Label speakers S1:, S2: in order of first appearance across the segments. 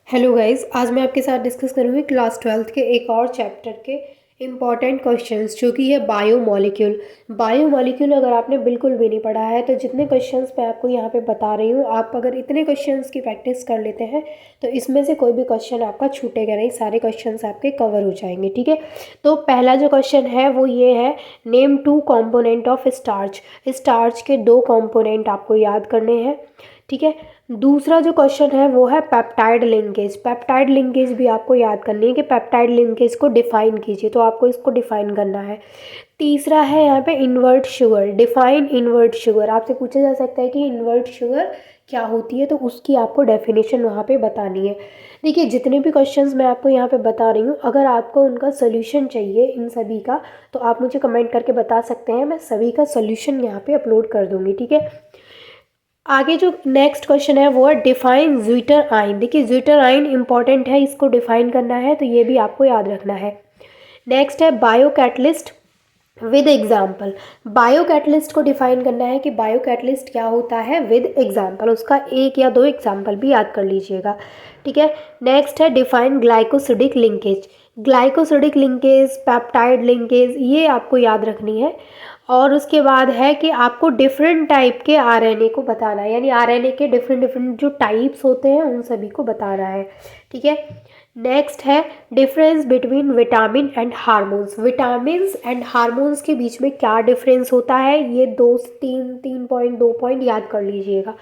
S1: Hello guys, आज मैं आपके साथ डिस्कस करूँगी क्लास 12th के एक और चैप्टर के इम्पॉर्टेंट क्वेश्चंस जो कि है बायोमोलिक्यूल। बायोमोलिक्यूल अगर आपने बिल्कुल भी नहीं पढ़ा है तो जितने क्वेश्चंस मैं आपको यहाँ पे बता रही हूँ, आप अगर इतने क्वेश्चंस की प्रैक्टिस कर लेते हैं तो इसमें से कोई भी क्वेश्चन आपका छूटेगा नहीं, सारे क्वेश्चंस आपके कवर हो जाएंगे। ठीक है, तो पहला जो क्वेश्चन है वो ये है, name two component of starch. Starch के दो कॉम्पोनेंट आपको याद करने हैं। ठीक है, दूसरा जो क्वेश्चन है वो है पेप्टाइड लिंकेज। पेप्टाइड लिंकेज भी आपको याद करनी है कि पेप्टाइड लिंकेज को डिफाइन कीजिए, तो आपको इसको डिफाइन करना है। तीसरा है यहाँ पे invert sugar, define invert sugar. आपसे पूछा जा सकता है कि इन्वर्ट शुगर क्या होती है, तो उसकी आपको डेफिनेशन वहाँ पे बतानी है। देखिए, जितने भी क्वेश्चंस मैं आपको यहाँ पे बता रही हूँ, अगर आपको उनका सोल्यूशन चाहिए इन सभी का तो आप मुझे कमेंट करके बता सकते हैं, मैं सभी का सोल्यूशन यहाँ पे अपलोड कर दूँगी। ठीक है, आगे जो नेक्स्ट क्वेश्चन है वो है डिफाइन ज्विटर आयन। देखिए, ज्विटर आयन इंपॉर्टेंट है, इसको डिफाइन करना है, तो ये भी आपको याद रखना है। नेक्स्ट है bio catalyst with example. Bio catalyst को डिफाइन करना है कि बायो कैटलिस्ट क्या होता है विद एग्जाम्पल, उसका एक या दो एग्जाम्पल भी याद कर लीजिएगा। ठीक है, नेक्स्ट है define glycosidic linkage. Glycosidic linkage, peptide linkage, ये आपको याद रखनी है। और उसके बाद है कि आपको डिफरेंट टाइप के आरएनए को बताना है, यानी आरएनए के डिफरेंट डिफरेंट जो टाइप्स होते हैं उन सभी को बताना है। ठीक है, नेक्स्ट है difference between vitamin and hormones. Vitamins and hormones के बीच में क्या डिफरेंस होता है, ये तीन पॉइंट 2 पॉइंट याद कर लीजिएगा।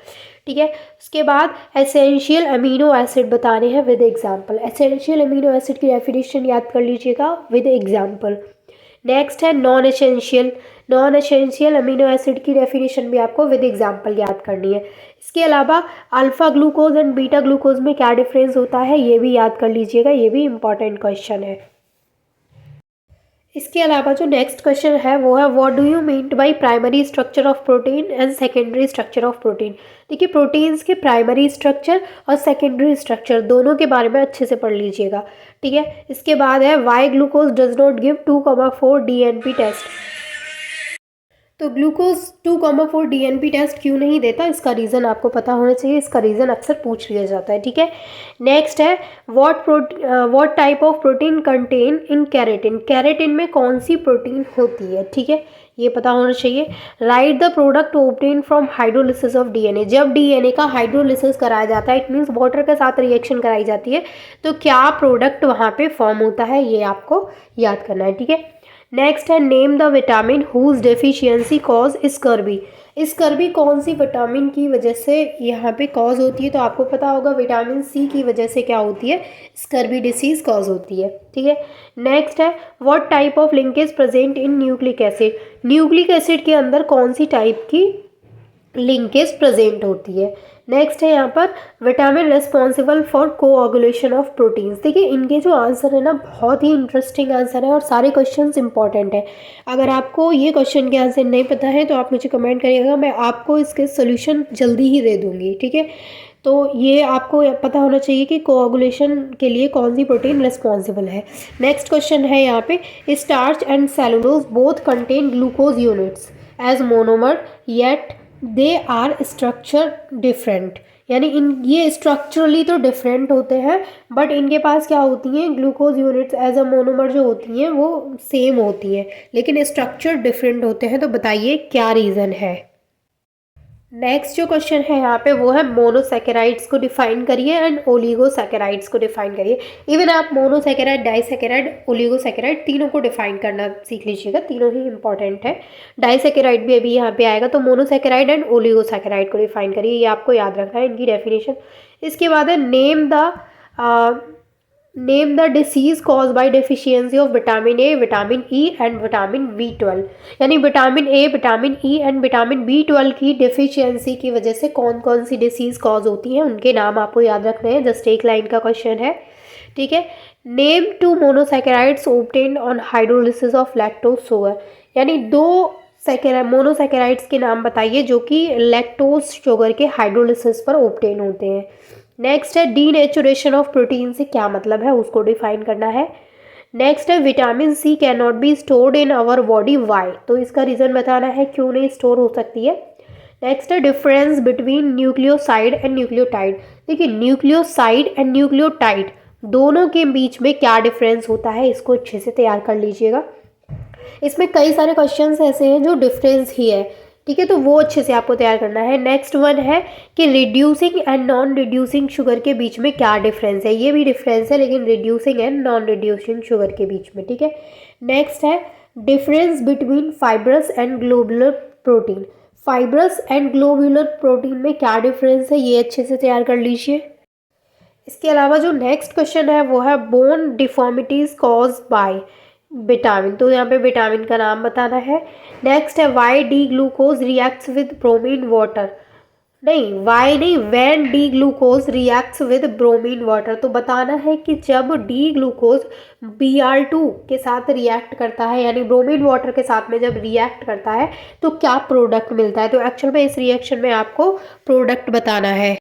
S1: ठीक है, उसके बाद एसेंशियल अमीनो एसिड बताने हैं with example. Essential amino acid की डेफिनेशन याद कर लीजिएगा विद एग्जाम्पल। नेक्स्ट है नॉन एसेंशियल अमीनो एसिड की डेफिनेशन भी आपको विद एग्जाम्पल याद करनी है। इसके अलावा alpha glucose and beta glucose में क्या डिफरेंस होता है ये भी याद कर लीजिएगा, ये भी इंपॉर्टेंट क्वेश्चन है। इसके अलावा जो नेक्स्ट क्वेश्चन है वो है what do you mean by primary structure of protein and secondary structure of protein. देखिए, प्रोटीन्स के प्राइमरी स्ट्रक्चर और सेकेंडरी स्ट्रक्चर दोनों के बारे में अच्छे से पढ़ लीजिएगा। ठीक है, इसके बाद है why glucose does not give 2,4 DNP test. तो ग्लूकोज 2,4 डीएनपी टेस्ट क्यों नहीं देता, इसका रीज़न आपको पता होना चाहिए, इसका रीज़न अक्सर पूछ लिया जाता है। ठीक है, नेक्स्ट है what type of protein contain in keratin. Keratin में कौन सी प्रोटीन होती है, ठीक है, ये पता होना चाहिए। Right the product obtain from hydrolysis of DNA. जब डीएनए का हाइड्रोलिसिस कराया जाता है, इट मीन्स वाटर के साथ रिएक्शन कराई जाती है, तो क्या प्रोडक्ट वहाँ पे फॉर्म होता है, ये आपको याद करना है। ठीक है, नेक्स्ट है name the vitamin whose deficiency cause scurvy. Scurvy कौन सी विटामिन की वजह से यहाँ पे कॉज होती है, तो आपको पता होगा विटामिन सी की वजह से क्या होती है, स्कर्वी डिसीज कॉज होती है। ठीक है, नेक्स्ट है what type of linkage present in nucleic acid. Nucleic acid के अंदर कौन सी टाइप की लिंकेज प्रेजेंट होती है। नेक्स्ट है यहाँ पर vitamin responsible for coagulation of proteins. देखिए, इनके जो आंसर है ना, बहुत ही इंटरेस्टिंग आंसर है और सारे क्वेश्चंस इंपॉर्टेंट है। अगर आपको ये क्वेश्चन के आंसर नहीं पता है तो आप मुझे कमेंट करिएगा, मैं आपको इसके सोल्यूशन जल्दी ही दे दूँगी। ठीक है, तो ये आपको पता होना चाहिए कि कोऑगुलेशन के लिए कौन सी प्रोटीन रिस्पॉन्सिबल है। नेक्स्ट क्वेश्चन है यहाँ पे starch and cellulose both contain glucose units as monomer yet they are structure different. यानी इन ये स्ट्रक्चरली तो डिफरेंट होते हैं, बट इनके पास क्या होती हैं, glucose units as a monomer जो होती हैं वो सेम होती हैं, लेकिन स्ट्रक्चर डिफरेंट होते हैं। तो बताइए क्या रीज़न है। नेक्स्ट जो क्वेश्चन है यहाँ पे वो है मोनोसैकेराइड्स को डिफाइन करिए एंड ओलिगोसैकेराइड्स को डिफाइन करिए। इवन आप मोनोसैकेराइड, डाइसैकेराइड, ओलिगोसैकेराइड तीनों को डिफाइन करना सीख लीजिएगा, तीनों ही इंपॉर्टेंट है। डाइसैकेराइड भी अभी यहाँ पे आएगा, तो मोनोसैकेराइड एंड ओलिगोसैकेराइड को डिफाइन करिए, ये आपको याद रखना है इनकी डेफिनेशन। इसके बाद है name the disease cause by deficiency of vitamin A, vitamin E and vitamin B12। यानी vitamin A, vitamin E and vitamin B12 की डेफिशिएंसी की वजह से कौन कौन सी डिसीज कॉज होती हैं, उनके नाम आपको याद रखने हैं। जस्ट एक लाइन का क्वेश्चन है। ठीक है, name two monosaccharides obtained on hydrolysis of lactose sugar. यानी दो मोनोसैकेराइड्स के नाम बताइए जो कि लैक्टोज शुगर के हाइड्रोलिसिस पर ऑब्टेन होते हैं। नेक्स्ट है डीनेचुरेशन ऑफ प्रोटीन से क्या मतलब है, उसको डिफाइन करना है। नेक्स्ट है vitamin C can not be stored in our body, why. तो इसका रीज़न बताना है क्यों नहीं स्टोर हो सकती है। नेक्स्ट है difference between nucleoside and nucleotide. देखिए न्यूक्लियोसाइड एंड न्यूक्लियोटाइड दोनों के बीच में क्या डिफरेंस होता है, इसको अच्छे से तैयार कर लीजिएगा। इसमें कई सारे क्वेश्चंस ऐसे हैं जो डिफरेंस ही है, ठीक है, तो वो अच्छे से आपको तैयार करना है। नेक्स्ट वन है कि reducing and non reducing sugar के बीच में क्या डिफरेंस है, ये भी डिफरेंस है लेकिन reducing and non reducing sugar के बीच में, ठीक है। नेक्स्ट है difference between fibrous and globular protein. Fibrous and globular protein में क्या डिफरेंस है, ये अच्छे से तैयार कर लीजिए। इसके अलावा जो नेक्स्ट क्वेश्चन है वो है bone deformities cause by vitamin, तो यहाँ पे विटामिन का नाम बताना है। नेक्स्ट है why D glucose reacts with bromine water, नहीं वाई नहीं, when D glucose reacts with bromine water, तो बताना है कि जब डी ग्लूकोज Br2 के साथ रिएक्ट करता है यानी ब्रोमीन वाटर के साथ में जब रिएक्ट करता है तो क्या प्रोडक्ट मिलता है, तो एक्चुअल में इस रिएक्शन में आपको प्रोडक्ट बताना है।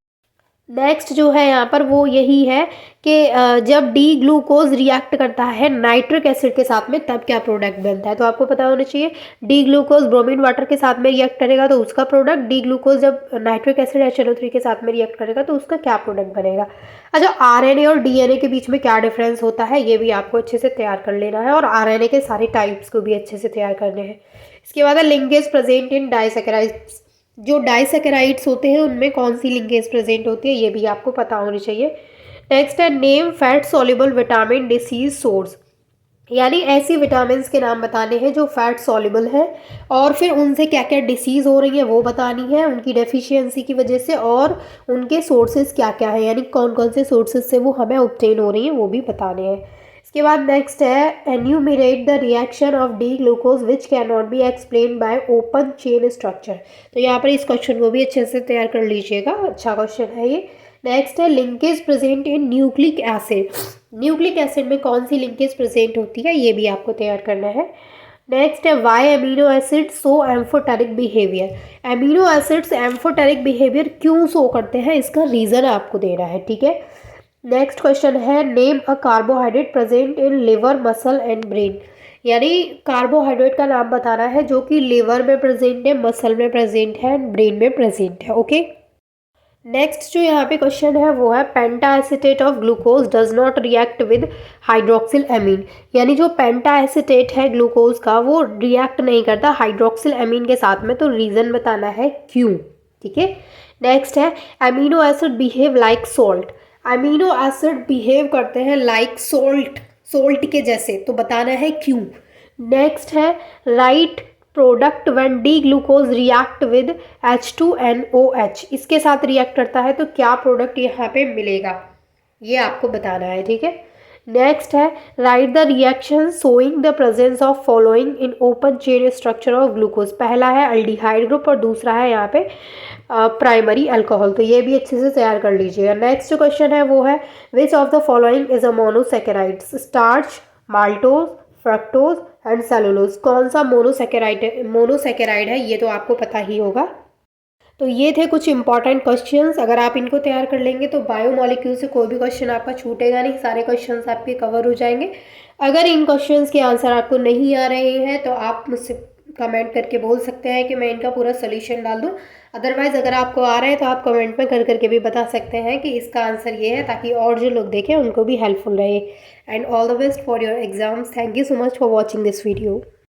S1: नेक्स्ट जो है यहाँ पर वो यही है कि जब डी ग्लूकोज रिएक्ट करता है नाइट्रिक एसिड के साथ में तब क्या प्रोडक्ट बनता है, तो आपको पता होना चाहिए डी ग्लूकोज ब्रोमीन वाटर के साथ में रिएक्ट करेगा तो उसका प्रोडक्ट, डी ग्लूकोज जब नाइट्रिक एसिड HNO3 के साथ में रिएक्ट करेगा तो उसका क्या प्रोडक्ट बनेगा। अच्छा RNA और DNA के बीच में क्या डिफरेंस होता है, ये भी आपको अच्छे से तैयार कर लेना है और RNA के सारे टाइप्स को भी अच्छे से तैयार करने हैं। इसके बाद है लिंकेज प्रेजेंट इन डाइसैकेराइड्स, जो डाइसैकेराइड्स होते हैं उनमें कौन सी लिंकेज प्रेजेंट होती है, ये भी आपको पता होनी चाहिए। नेक्स्ट है name fat soluble vitamin disease source, यानी ऐसी विटामिन के नाम बताने हैं जो फैट सॉल्युबल है और फिर उनसे क्या क्या डिसीज़ हो रही है वो बतानी है उनकी डेफिशिएंसी की वजह से, और उनके सोर्सेज क्या क्या है यानी कौन कौन से सोर्सेज से वो हमें ऑब्टेन हो रही हैं वो भी बताने हैं। इसके बाद नेक्स्ट है enumerate the reaction of D glucose which can not B explain by open chain structure, तो यहाँ पर इस क्वेश्चन को भी अच्छे से तैयार कर लीजिएगा, अच्छा क्वेश्चन है ये। नेक्स्ट है linkage present in nucleic acid, nucleic acid में कौन सी लिंकेज प्रेजेंट होती है ये भी आपको तैयार करना है। नेक्स्ट है why amino acid show amphoteric behaviour, amino acids amphoteric behaviour क्यों शो करते हैं इसका रीज़न आपको देना है, ठीक है। नेक्स्ट क्वेश्चन है name a carbohydrate present in liver muscle and brain, यानी कार्बोहाइड्रेट का नाम बताना है जो कि लिवर में प्रेजेंट है, मसल में प्रेजेंट है एंड ब्रेन में प्रेजेंट है, ओके। नेक्स्ट जो यहाँ पे क्वेश्चन है वो है penta acetate of glucose does not react with hydroxyl amine, यानी जो पेंटा एसिटेट है ग्लूकोज का वो रिएक्ट नहीं करता हाइड्रोक्सिल एमीन के साथ में, तो रीज़न बताना है क्यों, ठीक है। नेक्स्ट है amino acid behave like salt, amino acid behave करते हैं लाइक सॉल्ट, सॉल्ट के जैसे, तो बताना है क्यों। नेक्स्ट है right product when D glucose react with H2NOH, इसके साथ रिएक्ट करता है तो क्या प्रोडक्ट यहाँ पे मिलेगा ये आपको बताना है, ठीक है। नेक्स्ट है right the reaction showing the presence of following in open chain structure of glucose, पहला है अल्डिहाइड ग्रुप और दूसरा है यहाँ पे प्राइमरी अल्कोहल, तो ये भी अच्छे से तैयार कर लीजिएगा। नेक्स्ट जो क्वेश्चन है वो है which of the following is a monosaccharides, starch, maltose, fructose and cellulose, कौन सा मोनोसैकेराइड है ये तो आपको पता ही होगा। तो ये थे कुछ इंपॉर्टेंट क्वेश्चंस, अगर आप इनको तैयार कर लेंगे तो बायोमोलिक्यूल से कोई भी क्वेश्चन आपका छूटेगा नहीं, सारे क्वेश्चंस आपके कवर हो जाएंगे। अगर इन क्वेश्चंस के आंसर आपको नहीं आ रहे हैं तो आप मुझसे कमेंट करके बोल सकते हैं कि मैं इनका पूरा सोल्यूशन डाल दूं, अदरवाइज़ अगर आपको आ रहे हैं तो आप कमेंट में कर करके भी बता सकते हैं कि इसका आंसर ये है, ताकि और जो लोग देखें उनको भी हेल्पफुल रहे। And all the best for your exams, thank you so much for watching this video.